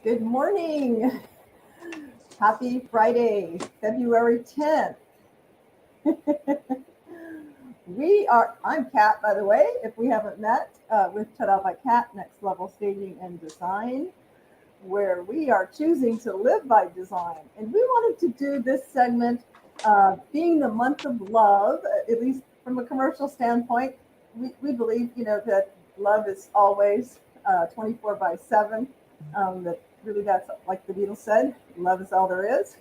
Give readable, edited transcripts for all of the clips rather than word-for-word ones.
Good morning. Happy Friday, February 10th. I'm Kat, by the way, if we haven't met, with Ta-Da by Kat, Next Level Staging and Design, where we are choosing to live by design. And we wanted to do this segment, being the month of love, at least from a commercial standpoint. We believe, that love is always 24 by 7. That really, that's like the Beatles said, love is all there is.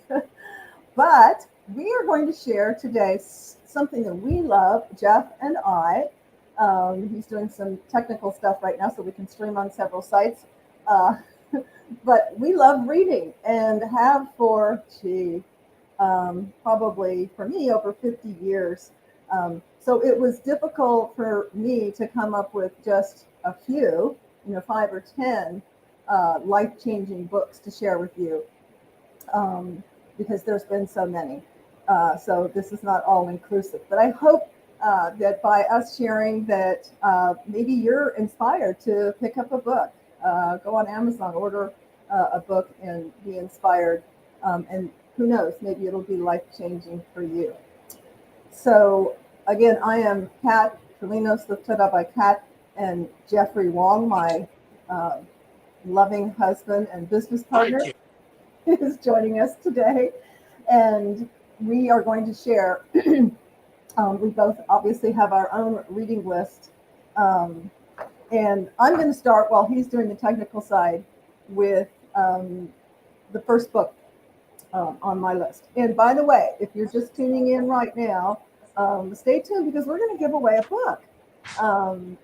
But we are going to share today something that we love, Jeff and I. He's doing some technical stuff right now, so we can stream on several sites. But we love reading and have for, probably for me, over 50 years. So it was difficult for me to come up with just a few, 5 or 10 life-changing books to share with you, because there's been so many. So this is not all inclusive, but I hope that by us sharing that, maybe you're inspired to pick up a book, go on Amazon, order a book and be inspired. And who knows, maybe it'll be life-changing for you. So again, I am Kat Filinos with Ta-Da by Kat, and Jeffrey Wong, my loving husband and business partner, is joining us today. And we are going to share, we both obviously have our own reading list. And I'm going to start while he's doing the technical side with the first book on my list. And by the way, if you're just tuning in right now, stay tuned because we're going to give away a book.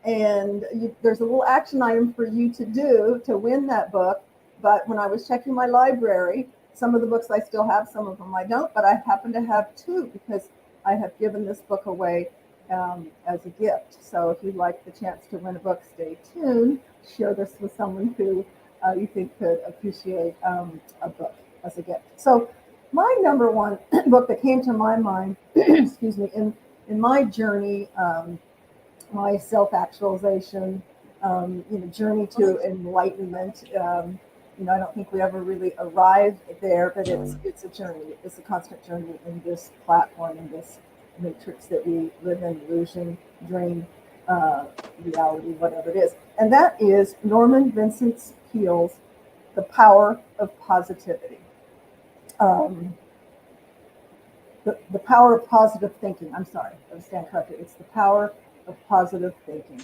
There's a little action item for you to do to win that book. But when I was checking my library, some of the books I still have, some of them I don't, but I happen to have 2 because I have given this book away as a gift. So if you'd like the chance to win a book, stay tuned. Share this with someone who you think could appreciate a book as a gift. So my number one book that came to my mind, excuse me, in my journey, my self-actualization, journey to enlightenment. I don't think we ever really arrive there, but it's a journey. It's a constant journey in this platform, in this matrix that we live in, illusion, dream, reality, whatever it is. And that is Norman Vincent Peale's The Power of Positivity. The power of positive thinking. I'm sorry, I stand corrected. It's the power of positive thinking.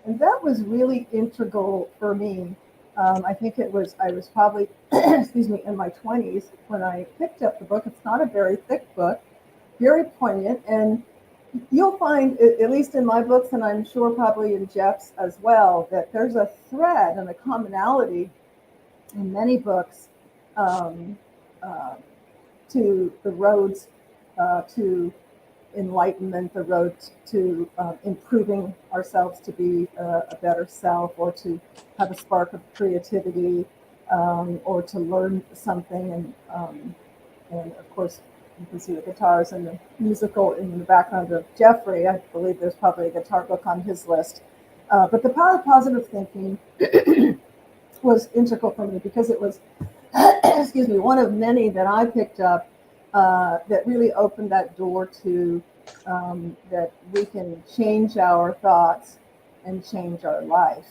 And that was really integral for me. I think I was probably, excuse me, in my 20s when I picked up the book. It's not a very thick book, very poignant. And you'll find, at least in my books, and I'm sure probably in Jeff's as well, that there's a thread and a commonality in many books to the roads to enlightenment, the road to improving ourselves to be a better self, or to have a spark of creativity, or to learn something. And of course, you can see the guitars and the musical in the background of Jeffrey. I believe there's probably a guitar book on his list. But The Power of Positive Thinking was integral for me because it was, excuse me, one of many that I picked up that really opened that door to that we can change our thoughts and change our life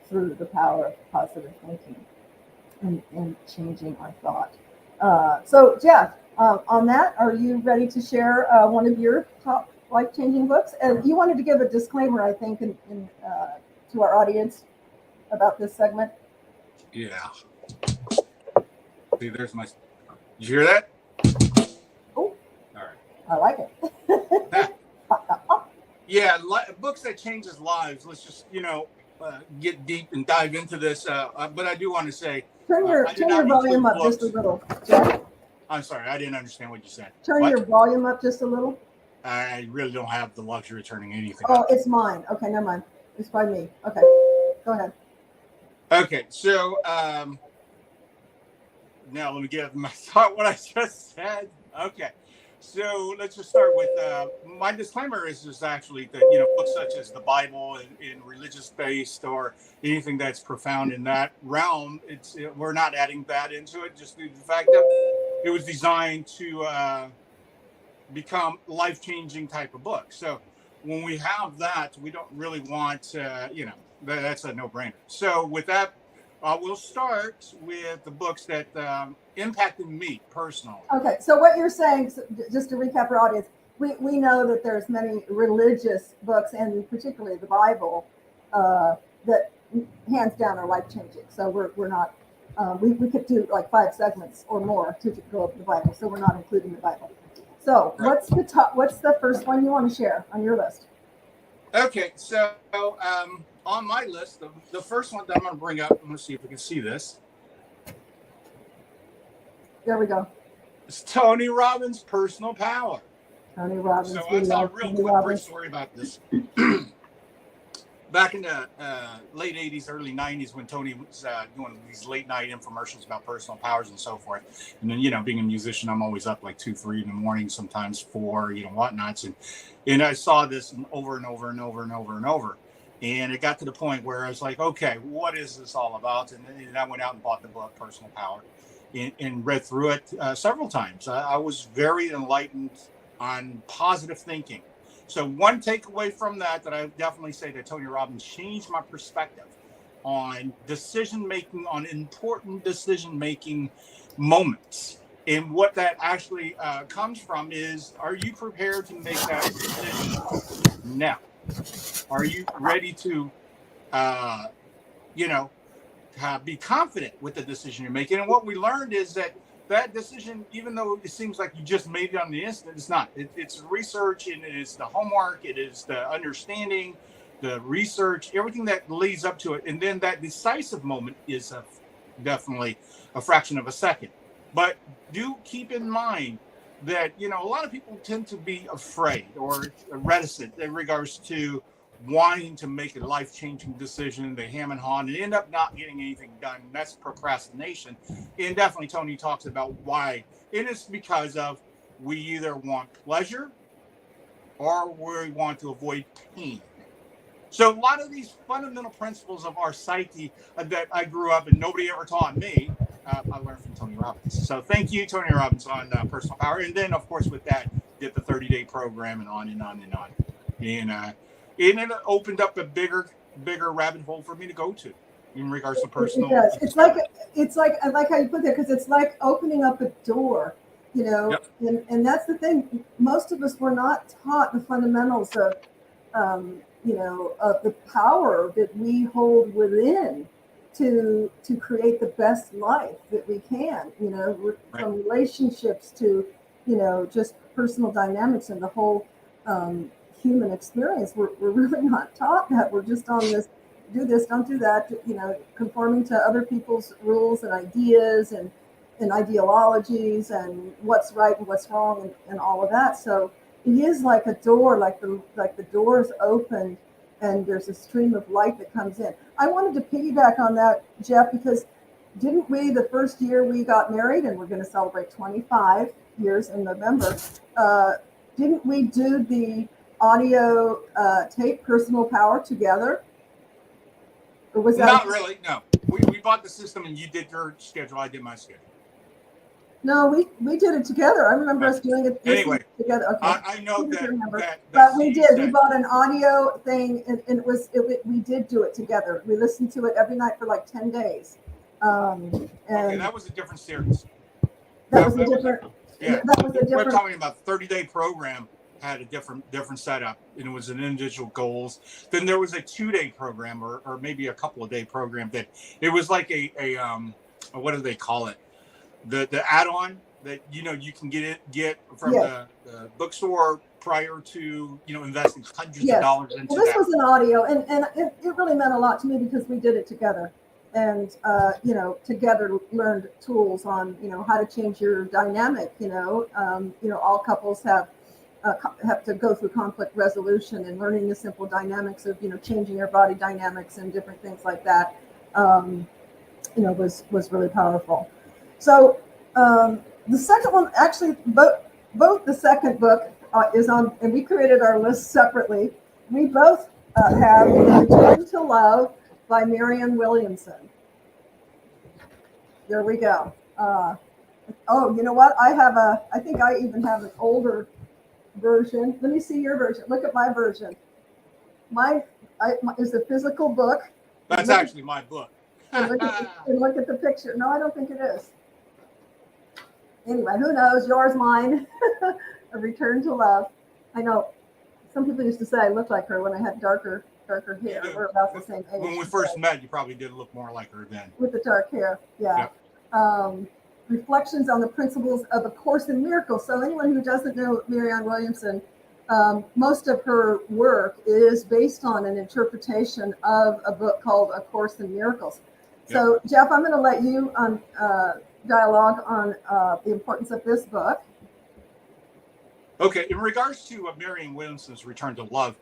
through the power of positive thinking and changing our thought. So Jeff, on that, are you ready to share one of your top life-changing books? And you wanted to give a disclaimer, I think, to our audience about this segment. Yeah. See, there's my... Did you hear that? Oh, all right. I like it. Yeah, books that changes lives. Let's just, get deep and dive into this. But I do want to say, turn your volume up just a little, Jeff. I'm sorry, I didn't understand what you said. Turn your volume up just a little. I really don't have the luxury of turning anything up. Oh, it's mine. Okay, never mind. It's by me. Okay, go ahead. Okay, so now let me get my thought what I just said. Okay. So let's just start with my disclaimer is actually that books such as the Bible and religious based or anything that's profound in that realm, we're not adding that into it. Just due to the fact that it was designed to become life changing type of book. So when we have that, we don't really want that's a no brainer. So with that, we'll start with the books that impacted me personally. Okay, so what you're saying, just to recap our audience, we know that there's many religious books, and particularly the Bible, that hands down are life changing. So we're not, we could do like 5 segments or more to go over the Bible. So we're not including the Bible. So Right. what's the first one you want to share on your list? Okay, so on my list, the first one that I'm going to bring up, I'm going to see if we can see this. There we go. It's Tony Robbins' Personal Power. Tony Robbins. So I'll tell a real quick brief story about this. Back in the late 80s, early 90s, when Tony was doing these late night infomercials about personal powers and so forth. And then, being a musician, I'm always up like 2, 3 in the morning, sometimes 4, whatnots. And I saw this over and over and over and over and over. And it got to the point where I was like, okay, what is this all about? And I went out and bought the book, Personal Power, and read through it several times. I was very enlightened on positive thinking. So one takeaway from that I definitely say that Tony Robbins changed my perspective on decision-making, on important decision-making moments. And what that actually comes from is, are you prepared to make that decision now? Are you ready to, be confident with the decision you're making? And what we learned is that decision, even though it seems like you just made it on the instant, it's not. It's research, and it's the homework, it is the understanding, the research, everything that leads up to it. And then that decisive moment is definitely a fraction of a second. But do keep in mind that, a lot of people tend to be afraid or reticent in regards to wanting to make a life-changing decision. They ham and haw and end up not getting anything done. That's procrastination. And definitely Tony talks about why. And it's because of we either want pleasure or we want to avoid pain. So a lot of these fundamental principles of our psyche that I grew up and nobody ever taught me, I learned from Tony Robbins. So thank you, Tony Robbins, on Personal Power. And then, of course, with that, did the 30-day program and on and on and on. And it opened up a bigger rabbit hole for me to go to in regards to personal. It does. It's like I like how you put that, because it's like opening up a door, Yep. and that's the thing. Most of us were not taught the fundamentals of, of the power that we hold within to create the best life that we can, Right. from relationships to, just personal dynamics and the whole human experience. We're really not taught that. We're just on this, do this, don't do that, conforming to other people's rules and ideas and ideologies and what's right and what's wrong and all of that. So it is like a door, like the door is opened and there's a stream of light that comes in. I wanted to piggyback on that, Jeff, because didn't we, the first year we got married, and we're going to celebrate 25 years in November, didn't we do the audio tape Personal Power together? Or was that not really? No, we bought the system and you did your schedule, I did my schedule. No, we did it together. I remember us doing it anyway together. Okay, I know that but we did. We bought an audio thing, and we did do it together. We listened to it every night for like 10 days. And okay, that was a different series. That was a different. We're talking about 30-day program. Had a different setup, and it was an individual goals. Then there was a 2-day program, or maybe a couple of day program that it was like a what do they call it? The add-on that you can get from the bookstore prior to investing hundreds of dollars into this was an audio, and it really meant a lot to me because we did it together, and together learned tools on how to change your dynamic. All couples have to go through conflict resolution and learning the simple dynamics of changing your body dynamics and different things like that. Was really powerful. So the second one, actually, both the second book is on, and we created our list separately. We both have Return to Love by Marianne Williamson. There we go. Oh, you know what? I think I even have an older version. Let me see your version. Look at my version. Mine is a physical book. That's actually my book. and look at the picture. No, I don't think it is. Anyway, who knows? Yours, mine. A Return to Love. I know some people used to say I looked like her when I had darker hair. We're about the same age. When we first met, you probably did look more like her then. With the dark hair, yeah. Reflections on the principles of A Course in Miracles. So anyone who doesn't know Marianne Williamson, most of her work is based on an interpretation of a book called A Course in Miracles. So, Jeff, I'm going to let you dialogue on the importance of this book. Okay, in regards to Marianne Williamson's Return to Love,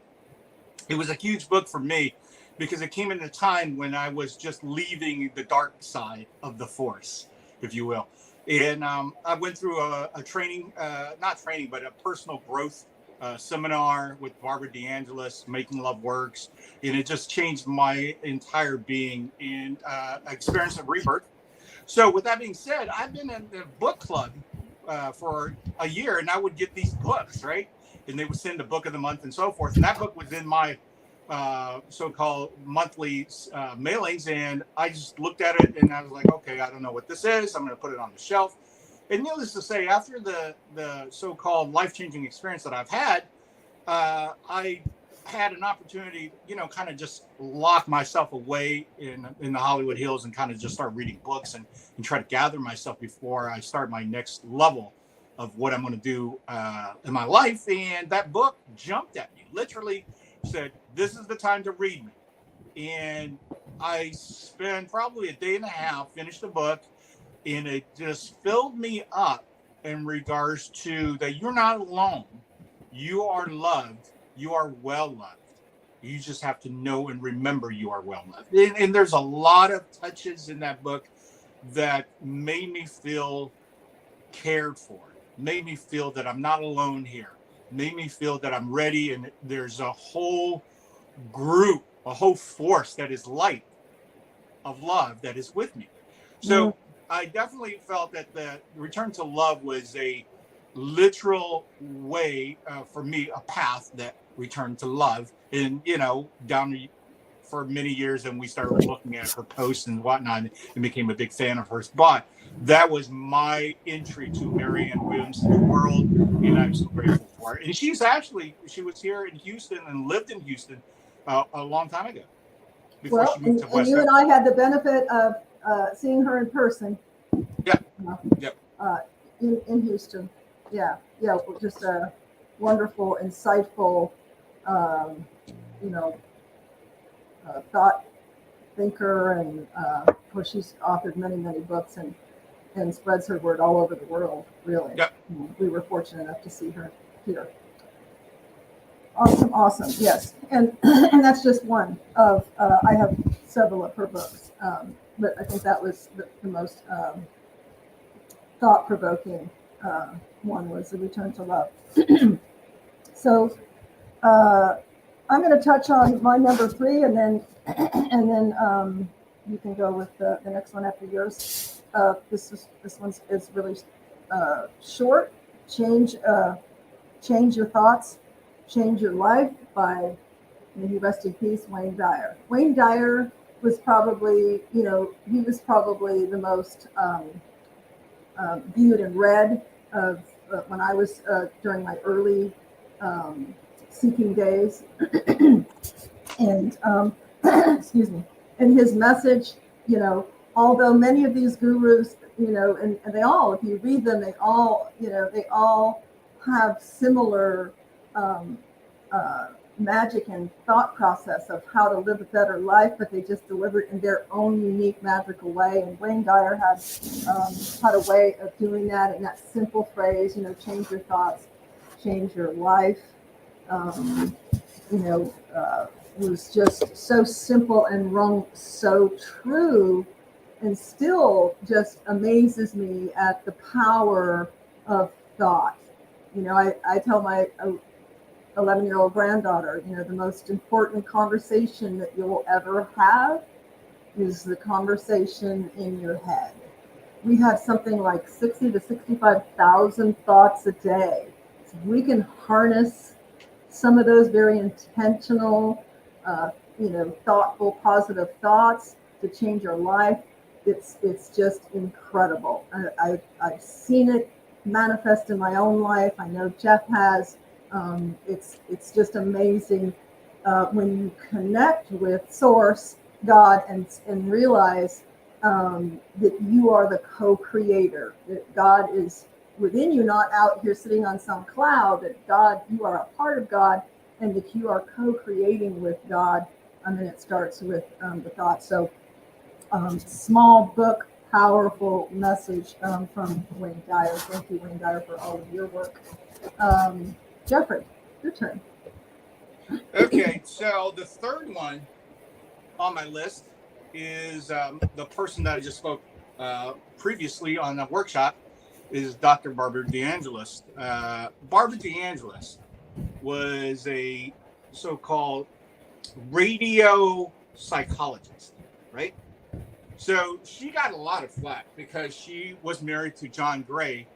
it was a huge book for me because it came in a time when I was just leaving the dark side of the Force, if you will. And I went through a training, not training, but a personal growth seminar with Barbara DeAngelis, Making Love Works. And it just changed my entire being and experience of rebirth. So with that being said, I've been in the book club for a year, and I would get these books, right? And they would send a book of the month and so forth. And that book was in my so-called monthly mailings, and I just looked at it and I was like, okay, I don't know what this is. I'm going to put it on the shelf. And needless to say, after the so-called life-changing experience that I've had, I had an opportunity, kind of just lock myself away in the Hollywood Hills and kind of just start reading books and try to gather myself before I start my next level of what I'm going to do in my life. And that book jumped at me, literally said, this is the time to read me. And I spent probably a day and a half, finished the book, and it just filled me up in regards to that you're not alone. You are loved. You are well loved. You just have to know and remember you are well loved. And there's a lot of touches in that book that made me feel cared for, made me feel that I'm not alone here, made me feel that I'm ready, and there's a whole group, a whole force that is light of love that is with me. So I definitely felt that the Return to Love was a literal way for me, a path that returned to love. And down for many years, and we started looking at her posts and whatnot and became a big fan of hers. But that was my entry to Marianne Williamson's world, and I'm so grateful for her. And she was here in Houston and lived in Houston a long time ago before she moved to West Coast. You and I had the benefit of seeing her in person. In Houston. Just a wonderful, insightful, thought thinker, and of course she's authored many books and spreads her word all over the world, really. We were fortunate enough to see her here. Awesome, yes. And that's just one of, I have several of her books, but I think that was the most thought-provoking one was The Return to Love. So I'm going to touch on my number 3, and then you can go with the next one after yours. This one is really short. Change Your Thoughts, Change Your Life by, may he rest in peace, Wayne Dyer. Wayne Dyer was probably, he was probably the most viewed and read of when I was during my early seeking days. And excuse me. And his message, although many of these gurus, and they all, if you read them, they all have similar magic and thought process of how to live a better life, but they just deliver it in their own unique magical way. And Wayne Dyer had a way of doing that in that simple phrase, change your thoughts, change your life. Was just so simple and rung so true, and still just amazes me at the power of thought I tell my 11-year-old granddaughter, the most important conversation that you'll ever have is the conversation in your head. We have something like 60 to 65,000 thoughts a day. So we can harness some of those very intentional, thoughtful, positive thoughts to change our life. It's just incredible. I've seen it manifest in my own life. I know Jeff has. It's just amazing when you connect with Source, God, and realize that you are the co-creator. That God is within you, not out here sitting on some cloud. That God, you are a part of God, and that you are co-creating with God. And it starts with the thought. So, small book, powerful message from Wayne Dyer. Thank you, Wayne Dyer, for all of your work. Jeffrey, your turn. Okay, so the third one on my list is the person that I just spoke previously on the workshop is Dr. Barbara DeAngelis. Barbara DeAngelis was a so-called radio psychologist, right? So she got a lot of flack because she was married to John Gray,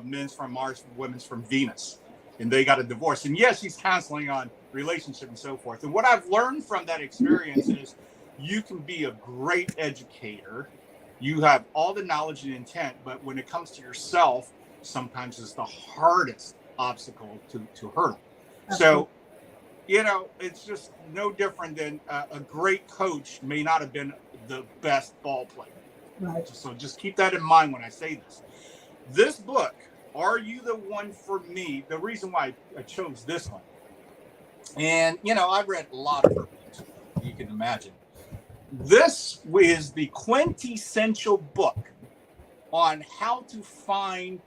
Men's from Mars, Women's from Venus, and they got a divorce. And yes, she's counseling on relationship and so forth. And what I've learned from that experience is you can be a great educator. You have all the knowledge and intent, but when it comes to yourself, sometimes it's the hardest obstacle to hurdle. So, it's just no different than a great coach may not have been the best ball player. Right. So just keep that in mind when I say this. This book, Are You the One for Me? The reason why I chose this one. And, I've read a lot of her books, you can imagine. This is the quintessential book on how to find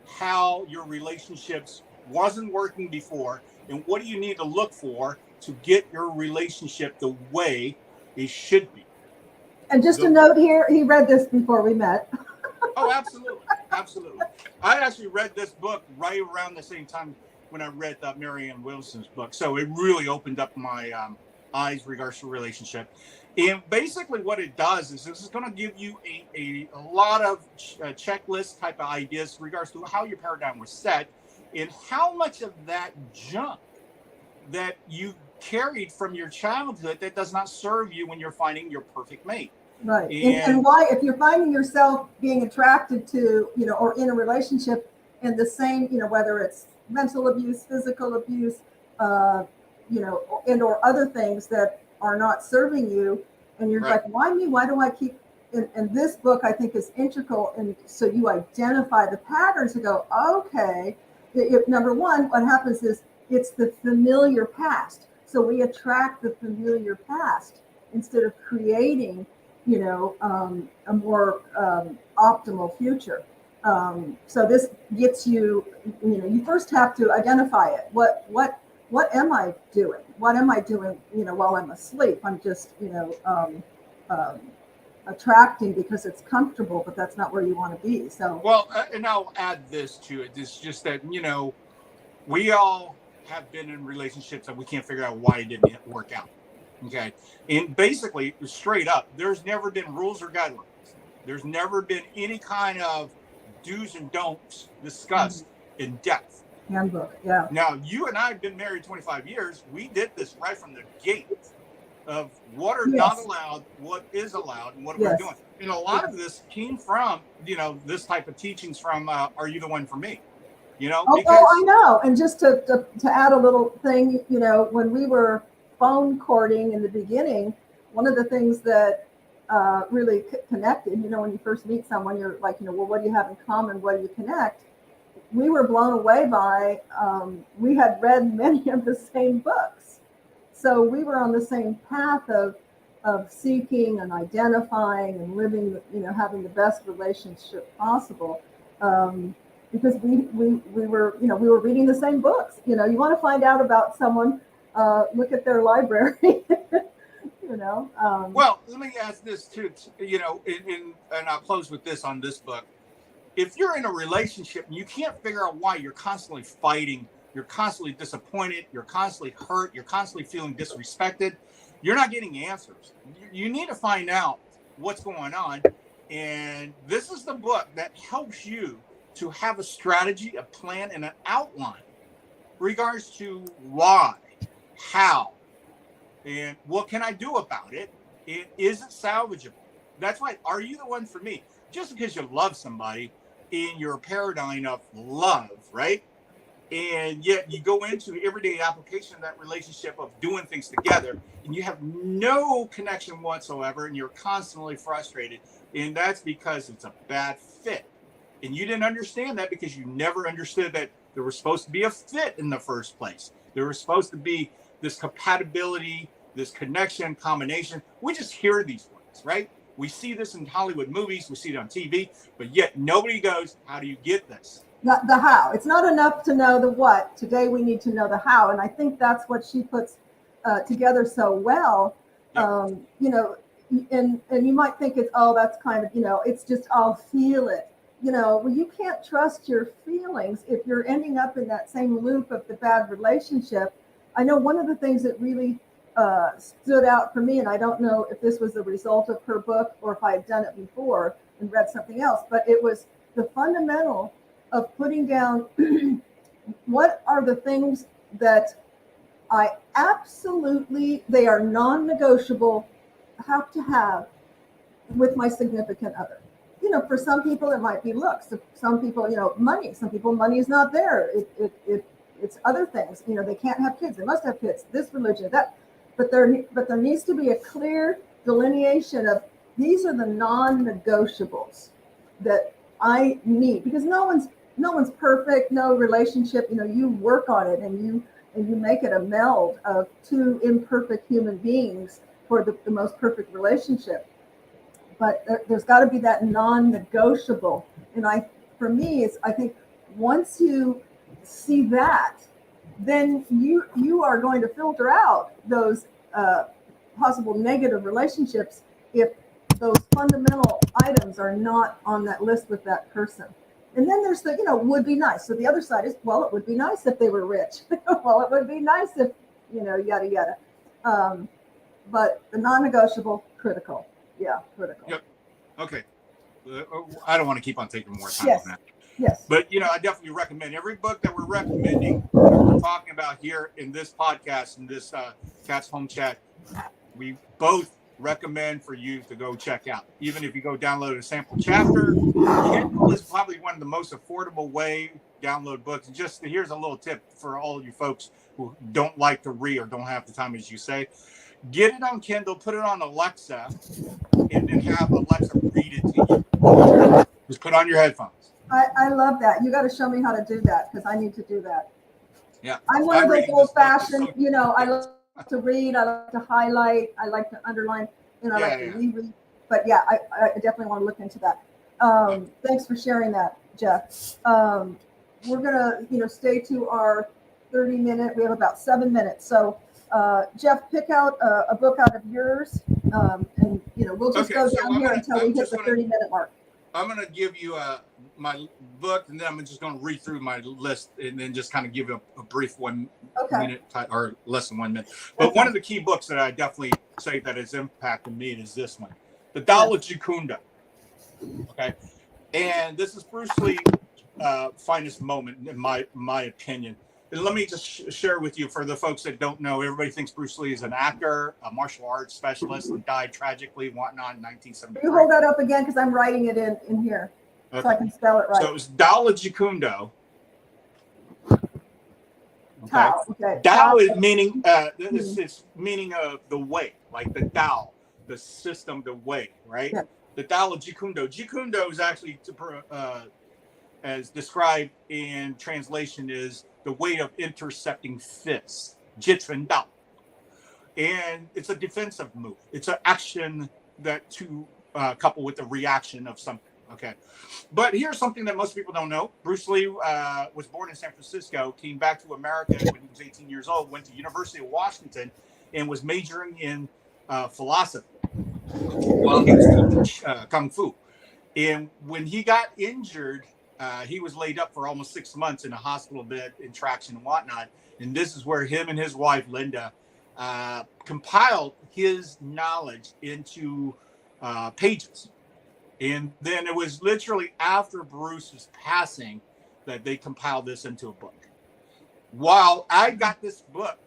how your relationships wasn't working before, and what do you need to look for to get your relationship the way it should be. And just a note here, he read this before we met. Oh, absolutely. Absolutely. I actually read this book right around the same time when I read Marianne Wilson's book. So it really opened up my eyes regards to relationship. And basically what it does is this is going to give you a lot of checklist type of ideas regards to how your paradigm was set and how much of that junk that you carried from your childhood that does not serve you when you're finding your perfect mate. Right. And why, if you're finding yourself being attracted to, or in a relationship in the same, whether it's mental abuse, physical abuse, and or other things that are not serving you, and you're like, why me? Why do I keep? And this book, I think, is integral, and so you identify the patterns and go, okay. Number one, what happens is it's the familiar past, so we attract the familiar past instead of creating, a more optimal future. So this gets you, you first have to identify it. What am I doing? What am I doing, while I'm asleep? I'm just, attracting because it's comfortable, but that's not where you want to be. So, well, and I'll add this to it. It's just that, we all have been in relationships that we can't figure out why it didn't work out. Okay. And basically, straight up, there's never been rules or guidelines. There's never been any kind of do's and don'ts discussed in depth. Handbook, yeah. Now, you and I have been married 25 years. We did this right from the gate of what are not allowed, what is allowed, and what we're doing. And a lot of this came from, this type of teachings from Are You the One for Me? Because I know. And just to add a little thing, when we were phone courting in the beginning, one of the things that really connected, when you first meet someone, you're like, well, what do you have in common? What do you connect? We were blown away by, we had read many of the same books. So we were on the same path of seeking and identifying and living, having the best relationship possible. Because we were reading the same books. You want to find out about someone, look at their library. Well, let me ask this too. And I'll close with this on this book. if you're in a relationship and you can't figure out why, you're constantly fighting, you're constantly disappointed, you're constantly hurt, you're constantly feeling disrespected, you're not getting answers. You need to find out what's going on. And this is the book that helps you to have a strategy, a plan, and an outline regards to why, how, and what can I do about it? Is it salvageable? That's right. Are you the one for me? Just because you love somebody in your paradigm of love, right? And yet you go into everyday application of that relationship of doing things together and you have no connection whatsoever and you're constantly frustrated. And that's because it's a bad fit. And you didn't understand that because you never understood that there was supposed to be a fit in the first place. There was supposed to be this compatibility, this connection, combination. We just hear these words, right? We see this in Hollywood movies, we see it on TV, but yet nobody goes, how do you get this? The how. It's not enough to know the what. Today we need to know the how. And I think that's what she puts together so well. Yep. You know, and you might think it's, oh, that's kind of, you know, it's just, I'll feel it. You know, well, you can't trust your feelings if you're ending up in that same loop of the bad relationship. I know one of the things that really stood out for me, and I don't know if this was a result of her book or if I had done it before and read something else, but it was the fundamental of putting down what are the things that I absolutely, they are non-negotiable, have to have with my significant other. You know, for some people it might be looks. Some people, you know, money. Some people, money is not there. It's other things. You know, they can't have kids. They must have kids. This religion, that. But there needs to be a clear delineation of these are the non-negotiables that I need, because no one's perfect. No relationship. You know, you work on it and you make it a meld of two imperfect human beings for the most perfect relationship. But there's got to be that non-negotiable. And for me, I think once you see that, then you are going to filter out those possible negative relationships if those fundamental items are not on that list with that person. And then there's the, you know, would be nice. So the other side is, well, it would be nice if they were rich. Well, it would be nice if, you know, yada, yada. But the non-negotiable, critical. Yeah, critical. Yep. Okay. I don't want to keep on taking more time yes. on that. Yes. But, you know, I definitely recommend every book that we're recommending, that we're talking about here in this podcast, in this Cat's Home Chat, we both recommend for you to go check out. Even if you go download a sample chapter, Kindle is probably one of the most affordable way to download books. And just here's a little tip for all of you folks who don't like to read or don't have the time, as you say. Get it on Kindle, put it on Alexa, and then have Alexa read it to you. Just put on your headphones. I love that. You got to show me how to do that because I need to do that. Yeah. I'm one of those old-fashioned, you know, I like to read, I like to highlight, I like to underline, and I like to reread. But yeah, I definitely want to look into that. Thanks for sharing that, Jeff. We're going to, you know, stay to our 30-minute. We have about 7 minutes. So Jeff, pick out a book out of yours, and, you know, we'll just go down here until we hit the 30-minute mark. I'm going to give you my book, and then I'm just going to read through my list and then just kind of give you a brief 1 minute or less than 1 minute. But one of the key books that I definitely say that has impacted me is this one, The Tao of Gikundo. Okay. And this is Bruce Lee's finest moment, in my opinion. And let me just share with you, for the folks that don't know, everybody thinks Bruce Lee is an actor, a martial arts specialist, and died tragically, whatnot, in 1973. Can you hold that up again? Because I'm writing it in here, so I can spell it right. So it was Tao of Gikundo. Okay. Okay. Tao is meaning, it's meaning of the way, like the Tao, the system, the way, right? Yeah. The Tao of Gikundo. Gikundo is actually, as described in translation, is the way of intercepting fists, Jitren Dao. And it's a defensive move. It's an action that to couple with the reaction of something. Okay. But here's something that most people don't know. Bruce Lee was born in San Francisco, came back to America when he was 18 years old, went to University of Washington, and was majoring in philosophy while he was teaching Kung Fu. And when he got injured, he was laid up for almost 6 months in a hospital bed in traction and whatnot. And this is where him and his wife, Linda, compiled his knowledge into pages. And then it was literally after Bruce's passing that they compiled this into a book. While I got this book,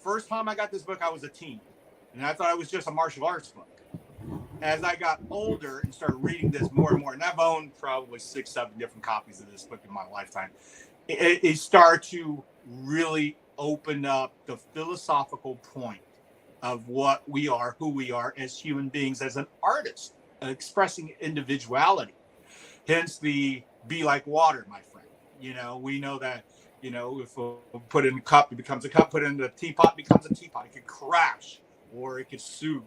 first time I got this book, I was a teen. And I thought it was just a martial arts book. As I got older and started reading this more and more, and I've owned probably 6-7 different copies of this book in my lifetime, it started to really open up the philosophical point of what we are, who we are as human beings, as an artist, expressing individuality. Hence the be like water, my friend. We know that, if we put in a cup, it becomes a cup, put in a teapot, it becomes a teapot. It could crash or it could soothe,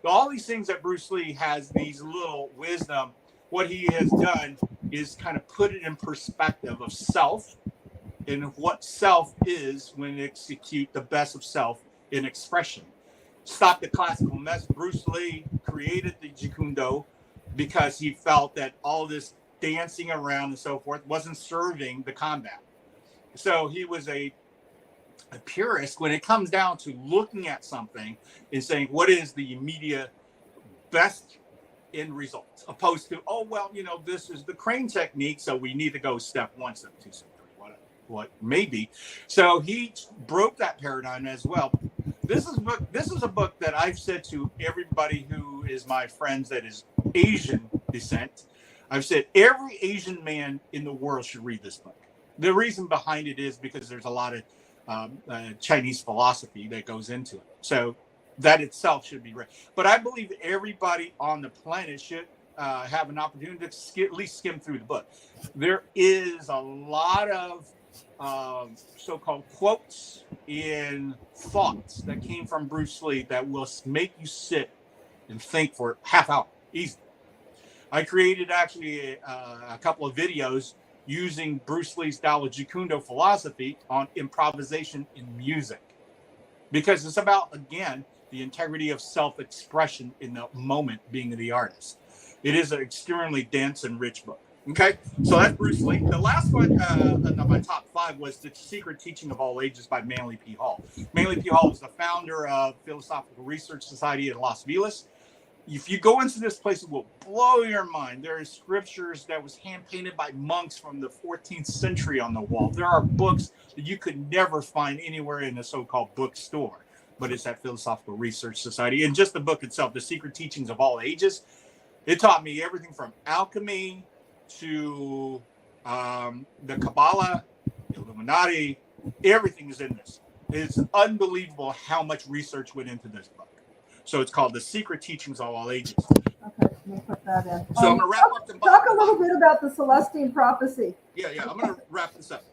all these things that Bruce Lee has, these little wisdom. What he has done is kind of put it in perspective of self and what self is when it execute the best of self in expression. Stop the classical mess. Bruce Lee created the Jeet Kune Do because he felt that all this dancing around and so forth wasn't serving the combat. So he was a purist when it comes down to looking at something and saying, what is the immediate best end result? Opposed to, this is the crane technique, so we need to go step 1, step 2, step 3, what may be. So he broke that paradigm as well. This is a book that I've said to everybody who is my friends that is Asian descent. I've said every Asian man in the world should read this book. The reason behind it is because there's a lot of Chinese philosophy that goes into it. So that itself should be read. But I believe everybody on the planet should have an opportunity to at least skim through the book. There is a lot of so-called quotes and thoughts that came from Bruce Lee that will make you sit and think for a half hour easily. I created actually a couple of videos using Bruce Lee's Tao of Jeet Kune Do philosophy on improvisation in music, because it's about, again, the integrity of self-expression in the moment, being the artist. It is an extremely dense and rich book. Okay, so that's Bruce Lee. The last one in my top 5 was The Secret Teaching of All Ages by Manly P. Hall. Manly P. Hall was the founder of Philosophical Research Society in Las Vegas. If you go into this place, it will blow your mind. There are scriptures that was hand-painted by monks from the 14th century on the wall. There are books that you could never find anywhere in a so-called bookstore, but it's at Philosophical Research Society. And just the book itself, The Secret Teachings of All Ages, it taught me everything from alchemy to the Kabbalah, the Illuminati. Everything is in this. It's unbelievable how much research went into this book. So it's called The Secret Teachings of All Ages. Okay, let me put that in. So I'm going to wrap up the book. Talk a little bit about the Celestine prophecy. Yeah, I'm going to wrap this up.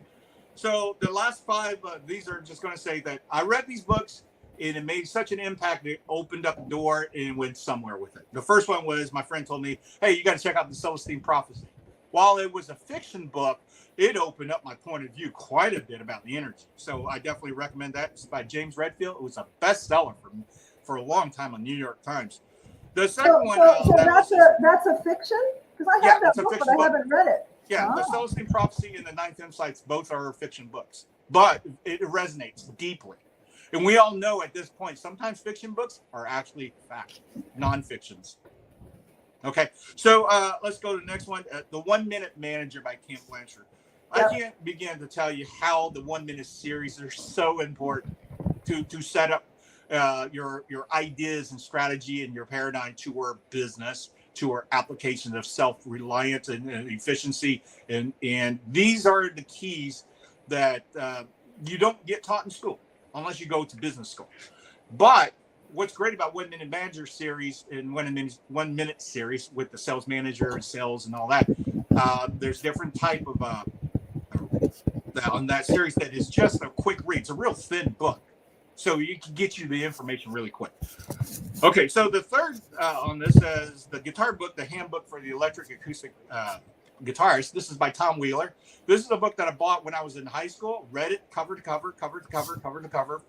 So the last 5, these are just going to say that I read these books and it made such an impact. It opened up the door and went somewhere with it. The first one was, my friend told me, hey, you got to check out the Celestine prophecy. While it was a fiction book, it opened up my point of view quite a bit about the energy. So I definitely recommend that. It's by James Redfield. It was a bestseller for a long time on New York Times. The second one. So that's a fiction? Because I have that book, but I haven't read it. Yeah, The Celestine Prophecy and The Ninth Insights, both are fiction books. But it resonates deeply. And we all know at this point, sometimes fiction books are actually fact, non-fictions. Okay, so let's go to the next one. The 1 Minute Manager by Ken Blanchard. Yep. I can't begin to tell you how the 1 minute series are so important to set up your ideas and strategy and your paradigm to our business, to our application of self-reliance and efficiency. And these are the keys that you don't get taught in school unless you go to business school. But what's great about 1 Minute Manager series and 1 minute series with the sales manager and sales and all that, there's different type of on that series that is just a quick read. It's a real thin book, so you can get you the information really quick. Okay, so the third on this is the guitar book, The Handbook for the Electric Acoustic Guitarist. This is by Tom Wheeler. This is a book that I bought when I was in high school. Read it cover to cover, cover to cover, cover to cover.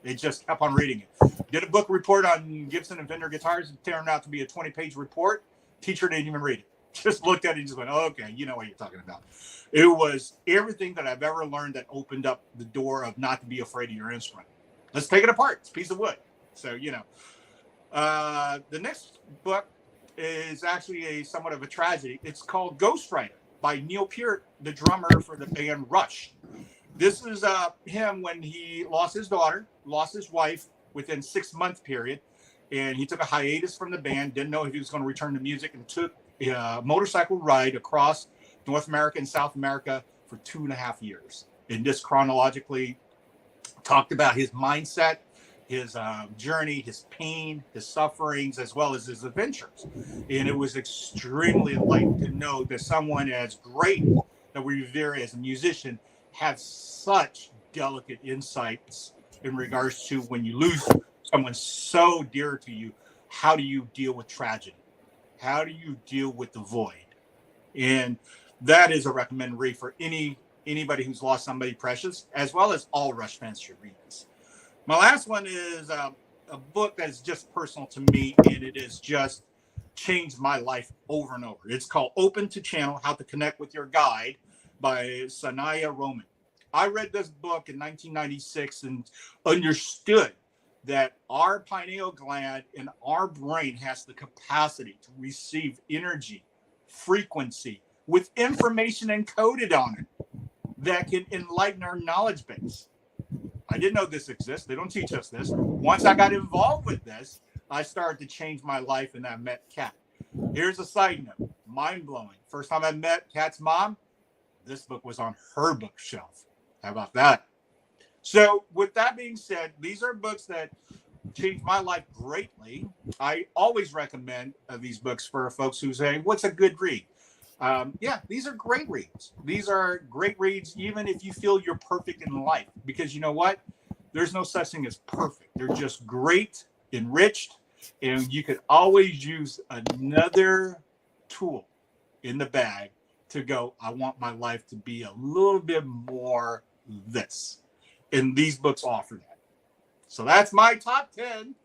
It just kept on reading it. Did a book report on Gibson and Fender guitars. It turned out to be a 20-page report. Teacher didn't even read it. just looked at it and just went, oh, okay, you know what you're talking about. It was everything that I've ever learned that opened up the door of not to be afraid of your instrument. Let's take it apart. It's a piece of wood. So, the next book is actually a somewhat of a tragedy. It's called Ghostwriter by Neil Peart, the drummer for the band Rush. This is him when he lost his daughter, lost his wife within 6-month period. And he took a hiatus from the band, didn't know if he was going to return to music, and took a motorcycle ride across North America and South America for 2.5 years. And just chronologically talked about his mindset, his journey, his pain, his sufferings, as well as his adventures. And it was extremely enlightening to know that someone as great that we revere as a musician has such delicate insights in regards to when you lose someone so dear to you, how do you deal with tragedy? How do you deal with the void? And that is a recommended read for anybody who's lost somebody precious, as well as all Rush fans should read this. My last one is a book that is just personal to me, and it has just changed my life over and over. It's called Open to Channel, How to Connect with Your Guide by Sanaya Roman. I read this book in 1996 and understood that our pineal gland in our brain has the capacity to receive energy, frequency, with information encoded on it that can enlighten our knowledge base. I didn't know this exists. They don't teach us this. Once I got involved with this, I started to change my life, and I met Kat. Here's a side note, mind-blowing. First time I met Kat's mom, this book was on her bookshelf. How about that? So with that being said, these are books that changed my life greatly. I always recommend these books for folks who say, what's a good read? These are great reads. These are great reads, even if you feel you're perfect in life, because you know what? There's no such thing as perfect. They're just great, enriched, and you could always use another tool in the bag to go, I want my life to be a little bit more this. And these books offer that. So that's my top 10.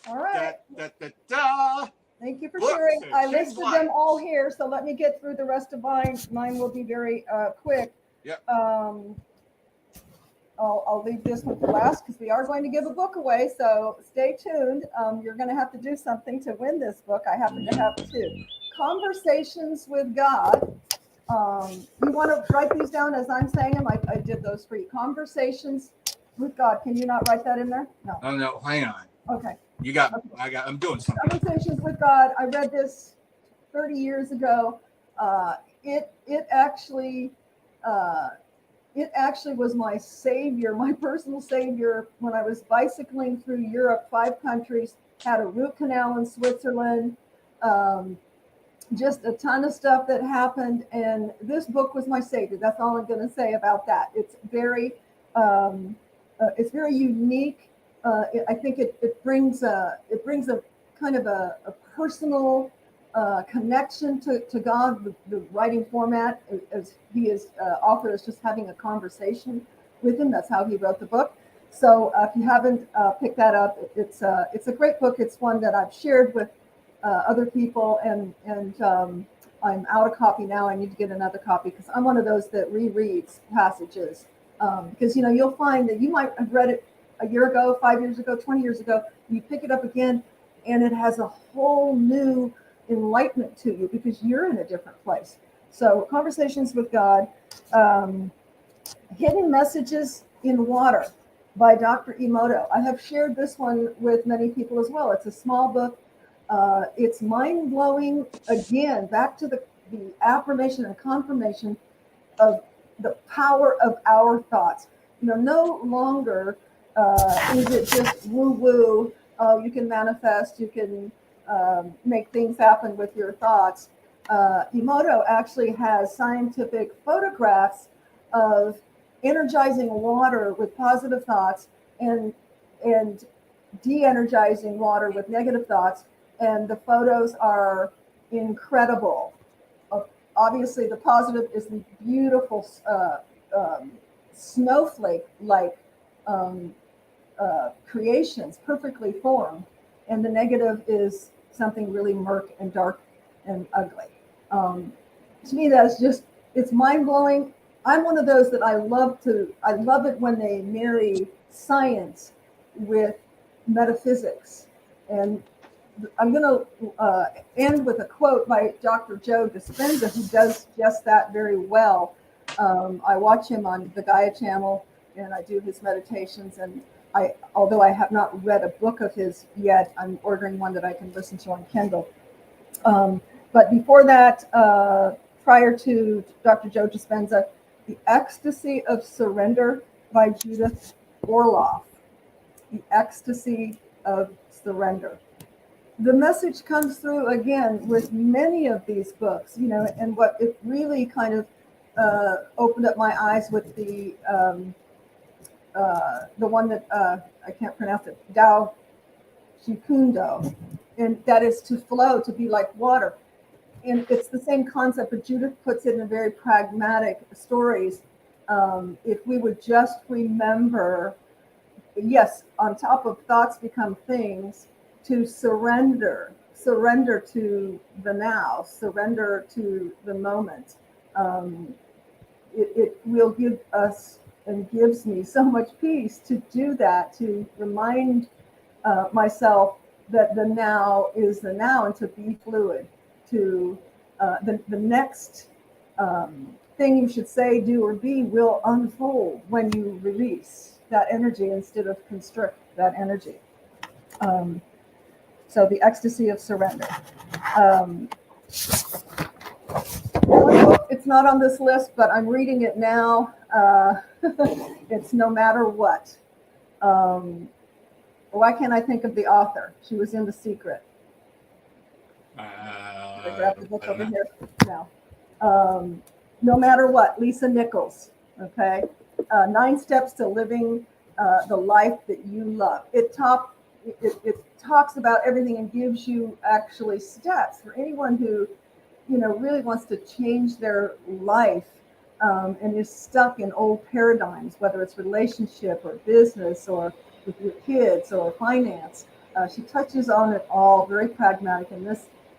All right. Thank you for sharing. I listed them all here, so let me get through the rest of mine. Mine will be very quick. Yep. I'll leave this one for last because we are going to give a book away, so stay tuned. You're going to have to do something to win this book. I happen to have two. Conversations with God. You want to write these down as I'm saying them? I did those for you. Conversations with God. Can you not write that in there? No. Oh, no. Hang on. Okay. You got, okay. I'm doing something. Conversations with God. I read this 30 years ago. It actually was my savior, my personal savior, when I was bicycling through Europe, 5 countries, had a root canal in Switzerland, just a ton of stuff that happened. And this book was my savior. That's all I'm going to say about that. It's very unique. I think it brings a kind of a personal connection to God. The writing format, as he is offered as just having a conversation with him. That's how he wrote the book. So if you haven't picked that up, it's a great book. It's one that I've shared with other people, and I'm out of copy now. I need to get another copy because I'm one of those that rereads passages. Because you'll find that you might have read it a year ago, 5 years ago, 20 years ago. You pick it up again, and it has a whole new enlightenment to you because you're in a different place. So, Conversations with God, Hidden Messages in Water by Dr. Emoto. I have shared this one with many people as well. It's a small book. It's mind-blowing. Again, back to the affirmation and confirmation of the power of our thoughts. No longer is it just woo-woo. Oh, you can manifest, you can make things happen with your thoughts. Emoto actually has scientific photographs of energizing water with positive thoughts and de-energizing water with negative thoughts. And the photos are incredible. Obviously, the positive is the beautiful snowflake-like creations, perfectly formed. And the negative is something really murk and dark and ugly. To me, that's just, it's mind blowing. I'm one of those that I love it when they marry science with metaphysics. And I'm going to end with a quote by Dr. Joe Dispenza, who does just that very well. I watch him on the Gaia channel and I do his meditations. And although I have not read a book of his yet, I'm ordering one that I can listen to on Kindle. But before that, prior to Dr. Joe Dispenza, The Ecstasy of Surrender by Judith Orloff. The Ecstasy of Surrender. The message comes through again with many of these books, and what it really kind of opened up my eyes with the one that I can't pronounce it, Dao Shikundo, and that is to flow, to be like water. And it's the same concept, but Judith puts it in very pragmatic stories. If we would just remember, yes, on top of thoughts become things, to surrender to the now, surrender to the moment. It will give us and gives me so much peace to do that, to remind myself that the now is the now, and to be fluid, to the next thing you should say, do, or be will unfold when you release that energy instead of constrict that energy. So the ecstasy of surrender. It's not on this list, but I'm reading it now. It's No Matter What. Why can't I think of the author? She was in The Secret. I grabbed the book over here. No. No Matter What, Lisa Nichols. Okay. 9 Steps to Living the Life That You Love. It talks about everything and gives you actually steps for anyone who, really wants to change their life and is stuck in old paradigms, whether it's relationship or business or with your kids or finance. She touches on it all, very pragmatic. And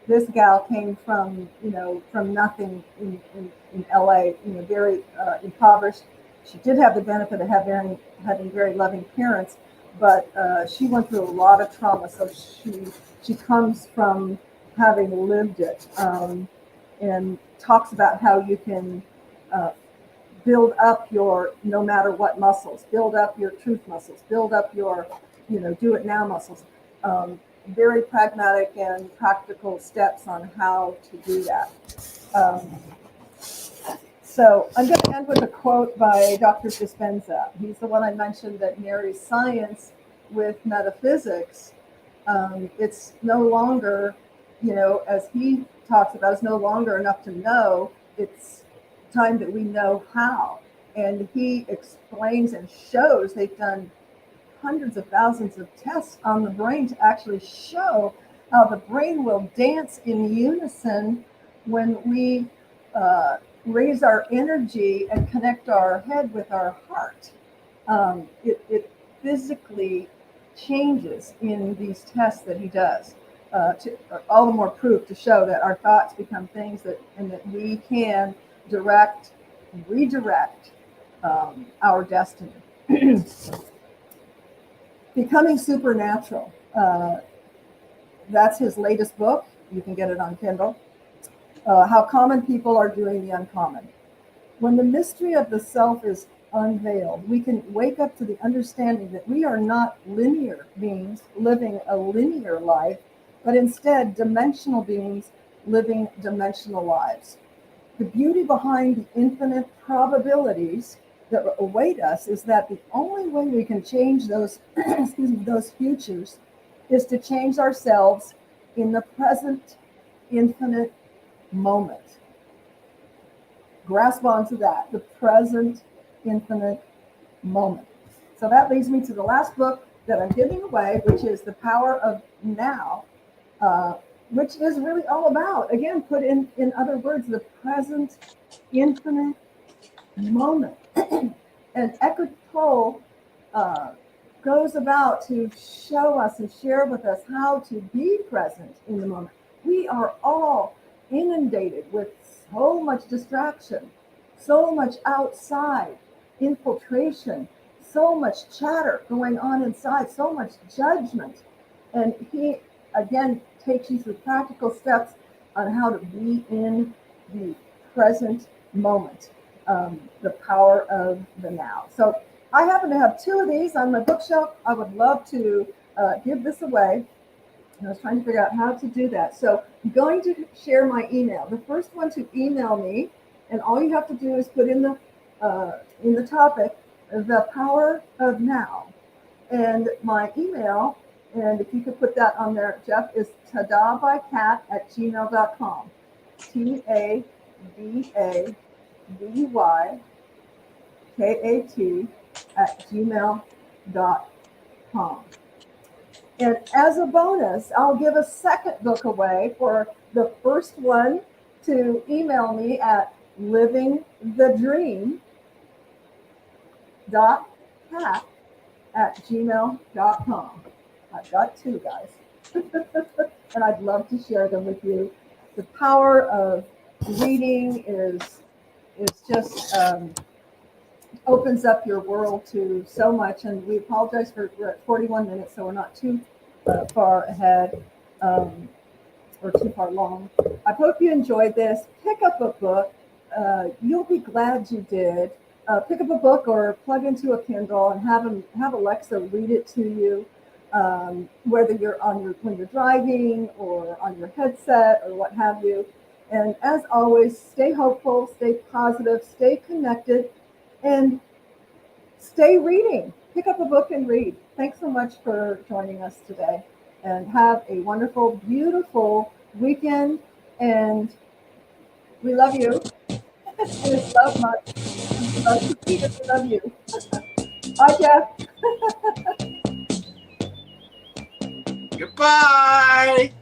this gal came from nothing in LA, very impoverished. She did have the benefit of having very loving parents, but she went through a lot of trauma. So she comes from having lived it, and talks about how you can build up your no matter what muscles, build up your truth muscles, build up your do it now muscles. Very pragmatic and practical steps on how to do that. So I'm going to end with a quote by Dr. Dispenza. He's the one I mentioned that marries science with metaphysics. It's no longer, as he talks about, it's no longer enough to know. It's time that we know how. And he explains and shows, they've done hundreds of thousands of tests on the brain to actually show how the brain will dance in unison when we raise our energy and connect our head with our heart. It physically changes in these tests that he does. All the more proof to show that our thoughts become things and that we can redirect our destiny. Becoming Supernatural. That's his latest book. You can get it on Kindle. How common people are doing the uncommon. When the mystery of the self is unveiled, we can wake up to the understanding that we are not linear beings living a linear life, but instead dimensional beings living dimensional lives. The beauty behind the infinite probabilities that await us is that the only way we can change those those futures is to change ourselves in the present infinite moment. Grasp onto that, the present infinite moment. So that leads me to the last book that I'm giving away, which is The Power of Now, which is really all about, again, put in other words, the present infinite moment. And Eckhart Tolle goes about to show us and share with us how to be present in the moment. We are all inundated with so much distraction, so much outside infiltration, so much chatter going on inside, so much judgment. And he, again, takes you through practical steps on how to be in the present moment, the power of the now. So I happen to have 2 of these on my bookshelf. I would love to give this away. And I was trying to figure out how to do that. So I'm going to share my email. The first one to email me, and all you have to do is put in the topic, the power of now. And my email, and if you could put that on there, Jeff, is tadabykat@gmail.com. TADABYKAT@gmail.com. And as a bonus, I'll give a second book away for the first one to email me at livingthedream.cat@gmail.com. I've got 2, guys. And I'd love to share them with you. The power of reading is just opens up your world to so much. And we apologize for we're at 41 minutes, so we're not too far ahead or too far long. I hope you enjoyed this. Pick up a book. You'll be glad you did. Pick up a book or plug into a Kindle and have Alexa read it to you, whether you're when you're driving or on your headset or what have you. And as always, stay hopeful, stay positive, stay connected, and stay reading. Pick up a book and read. Thanks so much for joining us today, and have a wonderful, beautiful weekend. And we love you. And it's love much. Love you, Peter. We love you. Bye, Jeff. Goodbye.